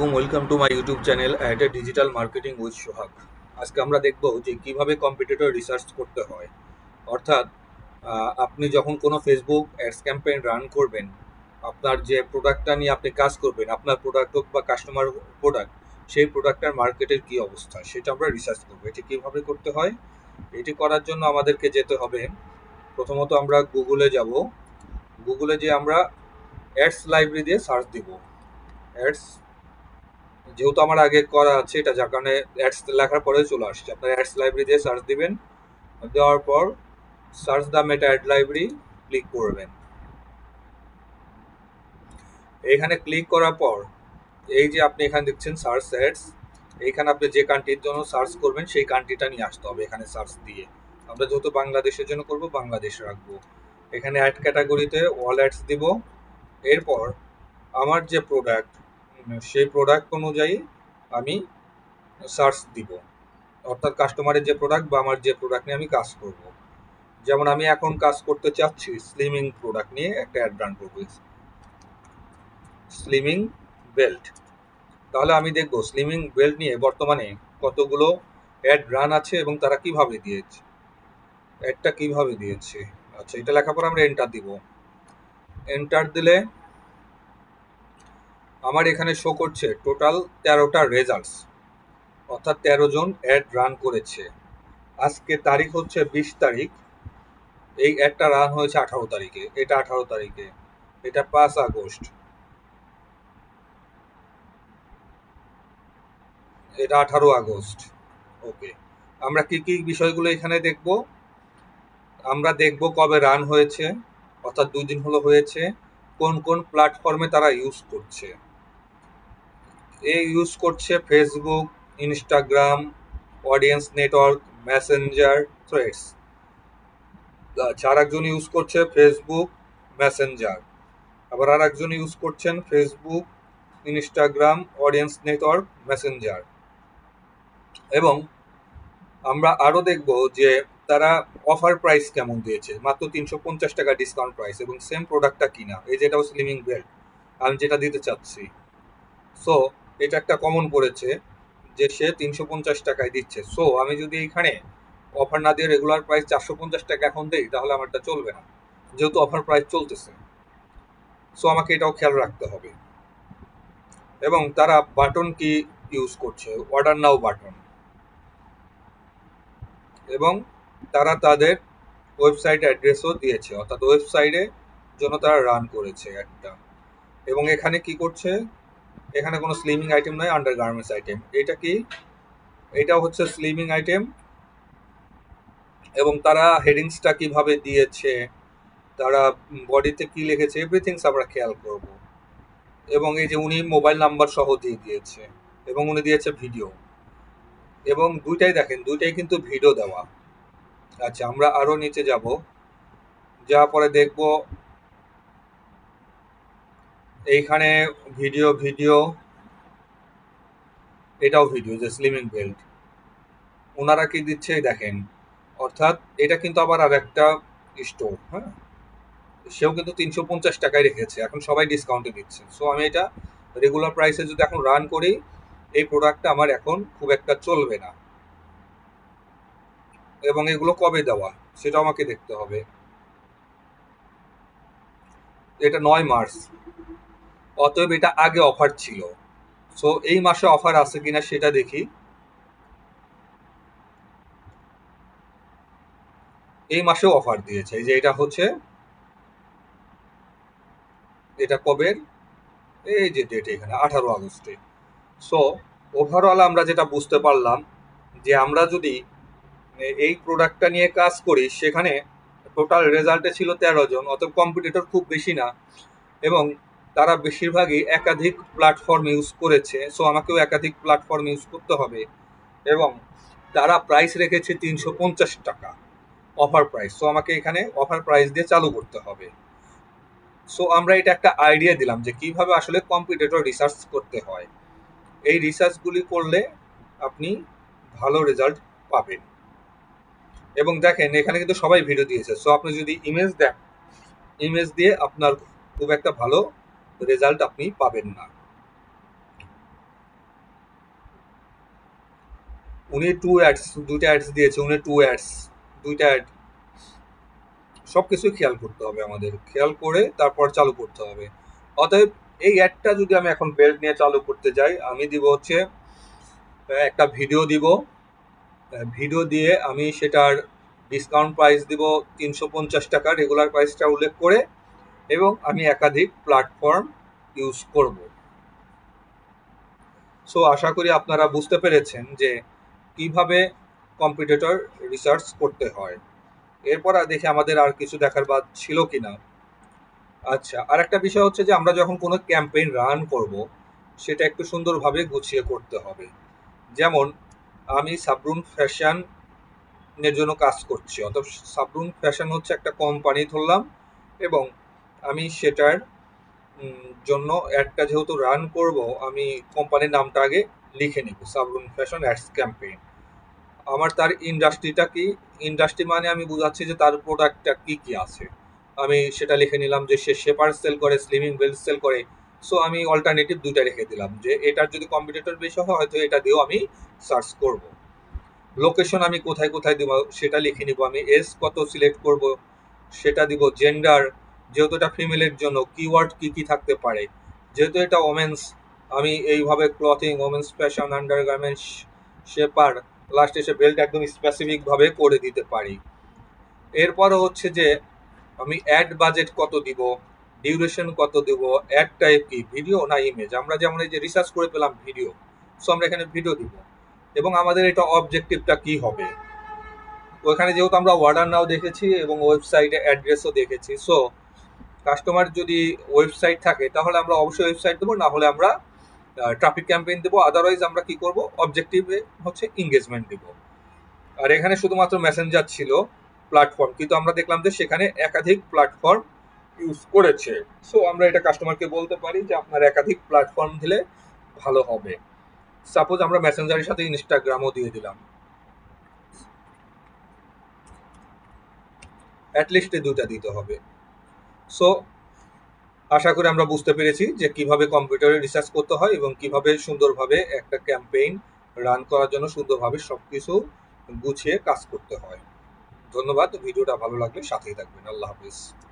Welcome to my YouTube channel at a digital marketing with Sohag. আজকে আমরা দেখব যে কিভাবে কম্পিটিটর রিসার্চ করতে হয়। অর্থাৎ আপনি যখন কোনো ফেসবুক অ্যাডস ক্যাম্পেইন রান করবেন, আপনার যে প্রোডাক্টটা নিয়ে আপনি কাজ করবেন, আপনার প্রোডাক্ট হোক বা কাস্টমার প্রোডাক্ট, সেই প্রোডাক্টটার মার্কেটের কী অবস্থা সেটা আমরা রিসার্চ করবো। এটি কীভাবে করতে হয়? এটি করার জন্য আমাদেরকে যেতে হবে, প্রথমত আমরা গুগলে যাব। গুগলে যে আমরা অ্যাডস লাইব্রেরি দিয়ে সার্চ দিব। অ্যাডস যেহেতু আমার আগে করা আছে এটা, যার কারণে অ্যাডস লেখার পরে চলে আসছে। আপনার অ্যাডস লাইব্রেরি দিয়ে সার্চ দিবেন, দেওয়ার পর search the meta add library click করবেন। এইখানে ক্লিক করার পর এই যে আপনি এখানে দেখছেন সার্চ অ্যাডস, এইখানে আপনি যে কান্ট্রির জন্য সার্চ করবেন সেই কান্ট্রিটা নিয়ে আসতে হবে। এখানে সার্চ দিয়ে আমরা যেহেতু বাংলাদেশের জন্য করব, বাংলাদেশ রাখবো। এখানে অ্যাড ক্যাটাগরিতে অল অ্যাডস দিব। এরপর আমার যে প্রোডাক্ট, সেই প্রোডাক্ট অনুযায়ী আমি সার্চ দিব। অর্থাৎ কাস্টমারের যে প্রোডাক্ট বা আমার যে প্রোডাক্ট নিয়ে আমি কাজ করব। যেমন আমি এখন কাজ করতে চাচ্ছি স্লিমিং প্রোডাক্ট নিয়ে একটা অ্যাড রান করবো, স্লিমিং বেল্ট। তাহলে আমি দেখব স্লিমিং বেল্ট নিয়ে বর্তমানে কতগুলো অ্যাড রান আছে এবং তারা কিভাবে দিয়েছে, অ্যাডটা কিভাবে দিয়েছে। আচ্ছা, এটা লেখার পর আমরা এন্টার দিব। এন্টার দিলে আমার এখানে শো করছে টোটাল 13টা রেজাল্টস, অর্থাৎ 13 জন অ্যাড রান করেছে। আজকে তারিখ হচ্ছে 20 তারিখ। এই অ্যাডটা রান হয়েছে 18 তারিখে, এটা 18 তারিখে, এটা 5 আগস্ট, এটা 18 আগস্ট। ওকে, আমরা কি কি বিষয়গুলো এখানে দেখব? আমরা দেখব কবে রান হয়েছে, অর্থাৎ 2 দিন হলো হয়েছে, কোন কোন প্ল্যাটফর্মে তারা ইউজ করছে। ইউজ করছে Facebook, Instagram, audience network, Messenger, Threads. আর একজন ইউজ করছে ফেসবুক, মেসেঞ্জার। আবার আর একজন ইউজ করছেন Facebook, Instagram, audience network, Messenger. এবং আমরা আরও দেখব যে তারা অফার প্রাইস কেমন দিয়েছে, মাত্র 350 টাকা ডিসকাউন্ট প্রাইস, এবং সেম প্রোডাক্টটা কিনা। এই যেটাও স্লিমিং বেল্ট আমি যেটা দিতে চাচ্ছি, সো এটা একটা কমন পড়েছে যে সে 350 টাকায় দিচ্ছে। সো আমি যদি এখানে অফার না দিয়ে রেগুলার প্রাইস 450 টাকা এখন দিই, তাহলে আমারটা চলবে না, যেহেতু অফার প্রাইস চলতেছে। সো আমাকে এটাও খেয়াল রাখতে হবে। এবং তারা বাটন কি ইউজ করছে, অর্ডার নাও বাটন। এবং তারা তাদের ওয়েবসাইট অ্যাড্রেসও দিয়েছে, অর্থাৎ ওয়েবসাইটে জন্য তারা রান করেছে একটা। এবং এখানে কি করছে, এখানে কোনো স্লিমিং আইটেম নয়, আন্ডার গার্মেন্টস আইটেম। এটা কি, এটাও হচ্ছে স্লিমিং আইটেম। এবং তারা হেডিংসটা কিভাবে দিয়েছে, তারা বডিতে কি লিখেছে, এভরিথিংস আমরা খেয়াল করব। এবং এই যে উনি মোবাইল নাম্বার সহ দিয়ে দিয়েছে, এবং উনি দিয়েছে ভিডিও, এবং দুইটাই দেখেন, দুইটাই কিন্তু ভিডিও দেওয়া। আচ্ছা, আমরা আরও নিচে যাব, যাওয়ার পরে দেখব এইখানে ভিডিও, এটাও ভিডিও, যে স্লিমিং বেল্ট ওনারা কি দিচ্ছে দেখেন। অর্থাৎ এটা কিন্তু আবার আর একটা স্টোর, হ্যাঁ, সেও কিন্তু 350 টাকায় রেখেছে, এখন সবাই ডিসকাউন্টে দিচ্ছে। সো আমি এটা রেগুলার প্রাইসে যদি এখন রান করি, এই প্রোডাক্টটা আমার এখন খুব একটা চলবে না। এবং এগুলো কবে দেওয়া সেটা আমাকে দেখতে হবে। এটা 9 মার্চ, অতএব এটা আগে অফার ছিল। সো এই মাসে অফার আছে কিনা সেটা দেখি। এই মাসেও অফার দিয়েছে, এই যে এটা হচ্ছে, এটা কবে, এই যে ডেট এখানে 18 আগস্টে। সো ওভারঅল আমরা যেটা বুঝতে পারলাম যে আমরা যদি এই প্রোডাক্টটা নিয়ে কাজ করি, সেখানে টোটাল রেজাল্টে ছিল 13 জন, অতএব কম্পিটিটর খুব বেশি না। এবং তারা বেশিরভাগই একাধিক প্ল্যাটফর্ম ইউজ করেছে, সো আমাকেও একাধিক প্ল্যাটফর্ম ইউজ করতে হবে। এবং তারা প্রাইস রেখেছে 350 টাকা অফার প্রাইস, সো আমাকে এখানে অফার প্রাইস দিয়ে চালু করতে হবে। সো আমরা এটা একটা আইডিয়া দিলাম যে কিভাবে আসলে কম্পিটিটর রিসার্চ করতে হয়। এই রিসার্চগুলি করলে আপনি ভালো রেজাল্ট পাবেন। এবং দেখেন এখানে কিন্তু সবাই ভিডিও দিয়েছে, সো আপনি যদি ইমেজ দেন, ইমেজ দিয়ে আপনার খুব একটা ভালো রেজাল্ট আপনি পাবেন না। উনি দুইটা অ্যাডস দিয়েছে, উনি দুইটা অ্যাড, সব কিছুই খেয়াল করতে হবে আমাদের, খেয়াল করে তারপর চালু করতে হবে। অতএব এই অ্যাডটা যদি আমি এখন বেল্ট নিয়ে চালু করতে যাই, আমি দিব হচ্ছে একটা ভিডিও দিব, ভিডিও দিয়ে আমি সেটার ডিসকাউন্ট প্রাইস দিব 350 টাকা, রেগুলার প্রাইসটা উল্লেখ করে, এবং আমি একাধিক প্ল্যাটফর্ম ইউজ করব। সো আশা করি আপনারা বুঝতে পেরেছেন যে কিভাবে কম্পিটিটর রিসার্চ করতে হয়। এরপর আর দেখি আমাদের আর কিছু দেখার বাদ ছিল কিনা। আচ্ছা, আর একটা বিষয় হচ্ছে যে আমরা যখন কোনো ক্যাম্পেইন রান করব, সেটা একটু সুন্দরভাবে গুছিয়ে করতে হবে। যেমন আমি সাবরুম ফ্যাশন এর জন্য কাজ করছি, অর্থাৎ সাবরুম ফ্যাশন হচ্ছে একটা কোম্পানি ধরলাম, এবং আমি সেটার জন্য অ্যাডটা যেহেতু রান করব, আমি কোম্পানির নামটা আগে লিখে নিব, সাবরুম ফ্যাশন অ্যাডস ক্যাম্পেইন। আমার তার ইন্ডাস্ট্রিটা কি, ইন্ডাস্ট্রি মানে আমি বুঝাচ্ছি যে তার প্রোডাক্টটা কি কি আছে। আমি সেটা লিখে নিলাম যে সে শেপার সেল করে, স্লিমিং বেল্ট সেল করে। সো আমি অল্টারনেটিভ দুইটা রেখে দিলাম, যে এটার যদি কম্পিটিটর বেশি হয় হয়তো এটা দিয়েও আমি সার্চ করব। লোকেশন আমি কোথায় কোথায় দিব সেটা লিখে নিব, আমি এজ কত সিলেক্ট করব সেটা দিব। জেন্ডার, যেহেতু এটা ফিমেলের জন্য কিওয়ার্ড কি কি থাকতে পারে, যেহেতু এটা ওমেন্স, আমি এইভাবে clothing, women's fashion, undergarments, shaper, লাস্টে এসে বেল্ট একদম স্পেসিফিকভাবে করে দিতে পারি। এরপরও হচ্ছে যে আমি অ্যাড বাজেট কত দিব, ডিউরেশন কত দিব, অ্যাড টাইপ কি, ভিডিও না ইমেজ। আমরা যেমন এই যে রিসার্চ করে পেলাম ভিডিও, সো আমরা এখানে ভিডিও দিব, এবং আমাদের এটা অবজেক্টিভটা কি হবে। ওখানে যেহেতু আমরা অর্ডার নাও দেখেছি এবং ওয়েবসাইটে অ্যাড্রেসও দেখেছি, সো কাস্টমার যদি ওয়েবসাইট থাকে তাহলে আমরা অবশ্যই ওয়েবসাইট দেবো, না হলে আমরা ট্রাফিক ক্যাম্পেইন দেবো। আদারওয়াইজ আমরা কি করব, অবজেক্টিভে হচ্ছে এঙ্গেজমেন্ট দিব। আর এখানে শুধুমাত্র মেসেঞ্জার ছিল প্ল্যাটফর্ম, কিন্তু আমরা দেখলাম যে সেখানে একাধিক প্ল্যাটফর্ম ইউজ করেছে। সো আমরা এটা কাস্টমারকে বলতে পারি যে আপনার একাধিক প্ল্যাটফর্ম দিলে ভালো হবে। সাপোজ আমরা মেসেঞ্জারের সাথে ইনস্টাগ্রামও দিয়ে দিলাম, অ্যাটলিস্ট এই দুইটা দিতে হবে। সো আশা করি আমরা বুঝতে পেরেছি যে কিভাবে কম্পিউটারে রিসার্চ করতে হয় এবং কিভাবে সুন্দরভাবে একটা ক্যাম্পেইন রান করার জন্য সুন্দরভাবে সবকিছু গুছিয়ে কাজ করতে হয়। ধন্যবাদ। ভিডিওটা ভালো লাগলে সাথেই থাকবেন। আল্লাহ হাফিজ।